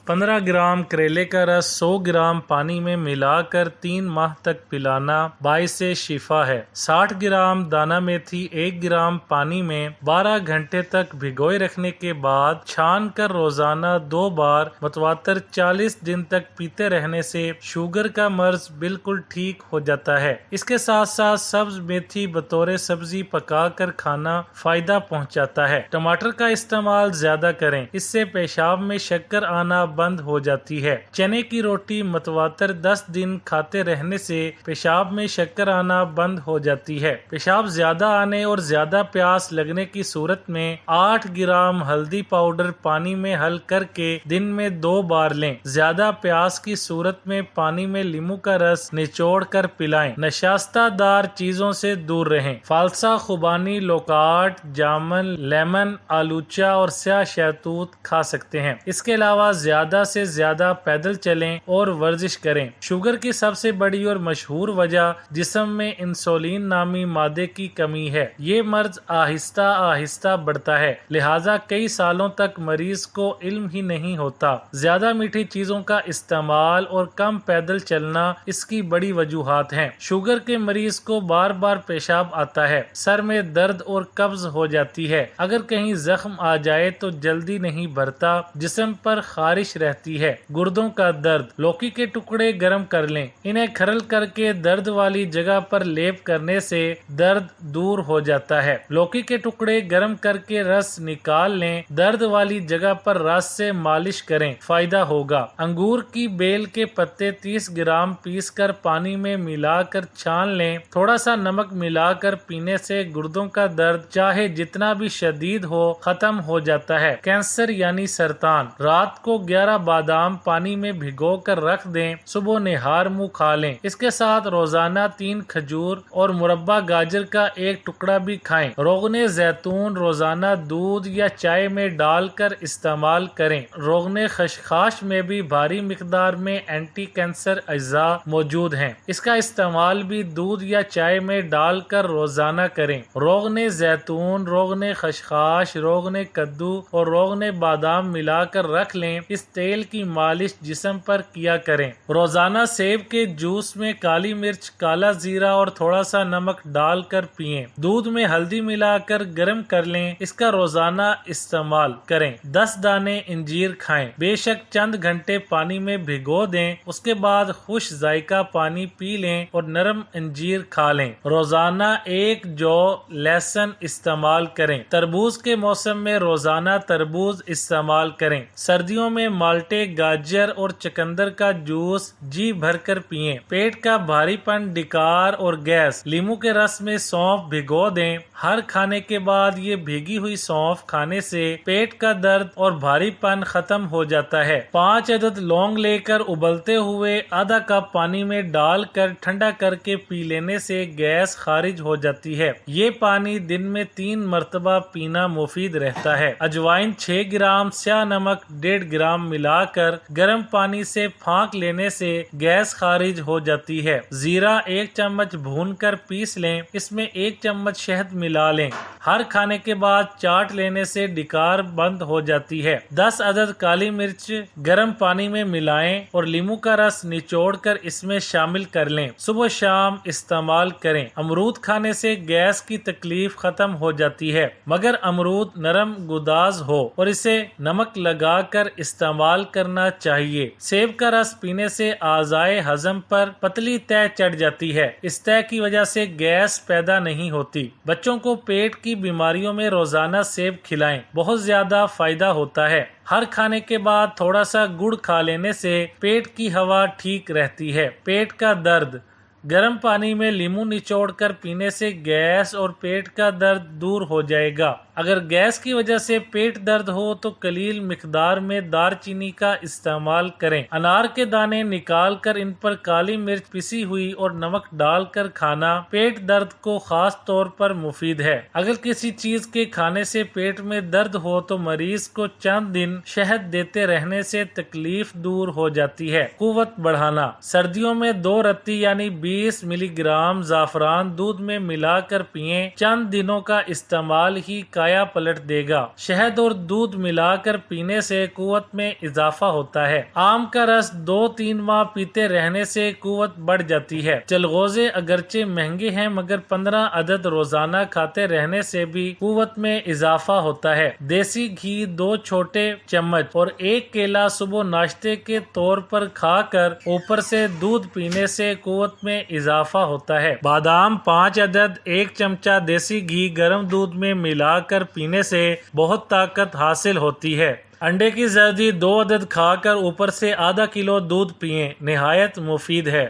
15 gram کریلے کا رس 100 gram پانی میں ملا کر 3 ماہ تک پلانا باعث شفا ہے۔ 60 گرام دانہ میتھی 1 گرام پانی میں 12 گھنٹے تک بھگوئے رکھنے کے بعد چھان کر روزانہ 2 بار متواتر 40 دن تک پیتے رہنے سے شوگر کا مرض بالکل ٹھیک ہو جاتا ہے۔ اس کے ساتھ ساتھ سبز میتھی بطور سبزی پکا کر کھانا فائدہ پہنچاتا ہے۔ ٹماٹر کا استعمال زیادہ کریں، اس سے پیشاب میں شکر آنا بند ہو جاتی ہے۔ چنے کی روٹی متواتر 10 دن کھاتے رہنے سے پیشاب میں شکر آنا بند ہو جاتی ہے۔ پیشاب زیادہ آنے اور زیادہ پیاس لگنے کی صورت میں 8 گرام ہلدی پاؤڈر پانی میں حل کر کے دن میں 2 بار لیں۔ زیادہ پیاس کی صورت میں پانی میں لیموں کا رس نچوڑ کر پلائیں۔ نشاستہ دار چیزوں سے دور رہیں۔ فالسا، خوبانی، لوکاٹ، جامن، لیمن، آلوچا اور سیاہ شہتوت کھا سکتے ہیں۔ اس کے علاوہ زیادہ سے زیادہ پیدل چلیں اور ورزش کریں۔ شوگر کی سب سے بڑی اور مشہور وجہ جسم میں انسولین نامی مادے کی کمی ہے۔ یہ مرض آہستہ آہستہ بڑھتا ہے، لہٰذا کئی سالوں تک مریض کو علم ہی نہیں ہوتا۔ زیادہ میٹھی چیزوں کا استعمال اور کم پیدل چلنا اس کی بڑی وجوہات ہیں۔ شوگر کے مریض کو بار بار پیشاب آتا ہے، سر میں درد اور قبض ہو جاتی ہے۔ اگر کہیں زخم آ جائے تو جلدی نہیں بھرتا، جسم پر خارش رہتی ہے۔ گردوں کا درد، لوکی کے ٹکڑے گرم کر لیں، انہیں کھرل کر کے درد والی جگہ پر لیپ کرنے سے درد دور ہو جاتا ہے۔ لوکی کے ٹکڑے گرم کر کے رس نکال لیں، درد والی جگہ پر رس سے مالش کریں، فائدہ ہوگا۔ انگور کی بیل کے پتے 30 گرام پیس کر پانی میں ملا کر چھان لیں، تھوڑا سا نمک ملا کر پینے سے گردوں کا درد چاہے جتنا بھی شدید ہو ختم ہو جاتا ہے۔ کینسر یعنی سرطان، رات کو 11 بادام پانی میں بھگو کر رکھ دیں، صبح نہار منہ کھا لیں۔ اس کے ساتھ روزانہ 3 کھجور اور مربع گاجر کا 1 ٹکڑا بھی کھائیں۔ روغن زیتون روزانہ دودھ یا چائے میں ڈال کر استعمال کریں۔ روغن خشخاش میں بھی بھاری مقدار میں اینٹی کینسر اجزاء موجود ہیں، اس کا استعمال بھی دودھ یا چائے میں ڈال کر روزانہ کریں۔ روغن زیتون، روغن خشخاش، روغن کدو اور روغن بادام ملا کر رکھ لیں، اس تیل کی مالش جسم پر کیا کریں۔ روزانہ سیب کے جوس میں کالی مرچ، کالا زیرہ اور تھوڑا سا نمک ڈال کر پئیں۔ دودھ میں ہلدی ملا کر گرم کر لیں، اس کا روزانہ استعمال کریں۔ 10 دانے انجیر کھائیں، بے شک چند گھنٹے پانی میں بھگو دیں، اس کے بعد خوش ذائقہ پانی پی لیں اور نرم انجیر کھا لیں۔ روزانہ 1 جو لہسن استعمال کریں۔ تربوز کے موسم میں روزانہ تربوز استعمال کریں۔ سردیوں میں مالٹے، گاجر اور چقندر کا جوس جی بھر کر پئیں۔ پیٹ کا بھاری پن، ڈکار اور گیس، لیموں کے رس میں سونف بھگو دیں۔ ہر کھانے کے بعد یہ بھیگی ہوئی سونف کھانے سے پیٹ کا درد اور بھاری پن ختم ہو جاتا ہے۔ 5 عدد لونگ لے کر ابلتے ہوئے آدھا کپ پانی میں ڈال کر ٹھنڈا کر کے پی لینے سے گیس خارج ہو جاتی ہے۔ یہ پانی دن میں 3 مرتبہ پینا مفید رہتا ہے۔ اجوائن 6 گرام، سیاہ نمک 1.5 گرام ملا کر گرم پانی سے پھانک لینے سے گیس خارج ہو جاتی ہے۔ زیرہ 1 چمچ بھون کر پیس لیں، اس میں 1 چمچ شہد ملا لیں۔ ہر کھانے کے بعد چاٹ لینے سے ڈکار بند ہو جاتی ہے۔ 10 عدد کالی مرچ گرم پانی میں ملائیں اور لیموں کا رس نچوڑ کر اس میں شامل کر لیں، صبح شام استعمال کریں۔ امرود کھانے سے گیس کی تکلیف ختم ہو جاتی ہے، مگر امرود نرم گداز ہو اور اسے نمک لگا کر استعمال کرنا چاہیے۔ سیب کا رس پینے سے اعضائے ہضم پر پتلی تہ چڑھ جاتی ہے، اس تہ کی وجہ سے گیس پیدا نہیں ہوتی۔ بچوں کو پیٹ کی بیماریوں میں روزانہ سیب کھلائیں، بہت زیادہ فائدہ ہوتا ہے۔ ہر کھانے کے بعد تھوڑا سا گڑ کھا لینے سے پیٹ کی ہوا ٹھیک رہتی ہے۔ پیٹ کا درد، گرم پانی میں لیموں نچوڑ کر پینے سے گیس اور پیٹ کا درد دور ہو جائے گا۔ اگر گیس کی وجہ سے پیٹ درد ہو تو قلیل مقدار میں دار چینی کا استعمال کریں۔ انار کے دانے نکال کر ان پر کالی مرچ پسی ہوئی اور نمک ڈال کر کھانا پیٹ درد کو خاص طور پر مفید ہے۔ اگر کسی چیز کے کھانے سے پیٹ میں درد ہو تو مریض کو چند دن شہد دیتے رہنے سے تکلیف دور ہو جاتی ہے۔ قوت بڑھانا، سردیوں میں 2 رتی یعنی 20 ملی گرام زعفران دودھ میں ملا کر پئیں، چند دنوں کا استعمال ہی کایا پلٹ دے گا۔ شہد اور دودھ ملا کر پینے سے قوت میں اضافہ ہوتا ہے۔ آم کا رس 2-3 ماہ پیتے رہنے سے قوت بڑھ جاتی ہے۔ چلغوزے اگرچہ مہنگے ہیں مگر 15 عدد روزانہ کھاتے رہنے سے بھی قوت میں اضافہ ہوتا ہے۔ دیسی گھی 2 چھوٹے چمچ اور 1 کیلا صبح ناشتے کے طور پر کھا کر اوپر سے دودھ پینے سے قوت میں اضافہ ہوتا ہے۔ بادام 5 عدد 1 چمچہ دیسی گھی گرم دودھ میں ملا کر پینے سے بہت طاقت حاصل ہوتی ہے۔ انڈے کی زردی 2 عدد کھا کر اوپر سے ½ کلو دودھ پئیں، نہایت مفید ہے۔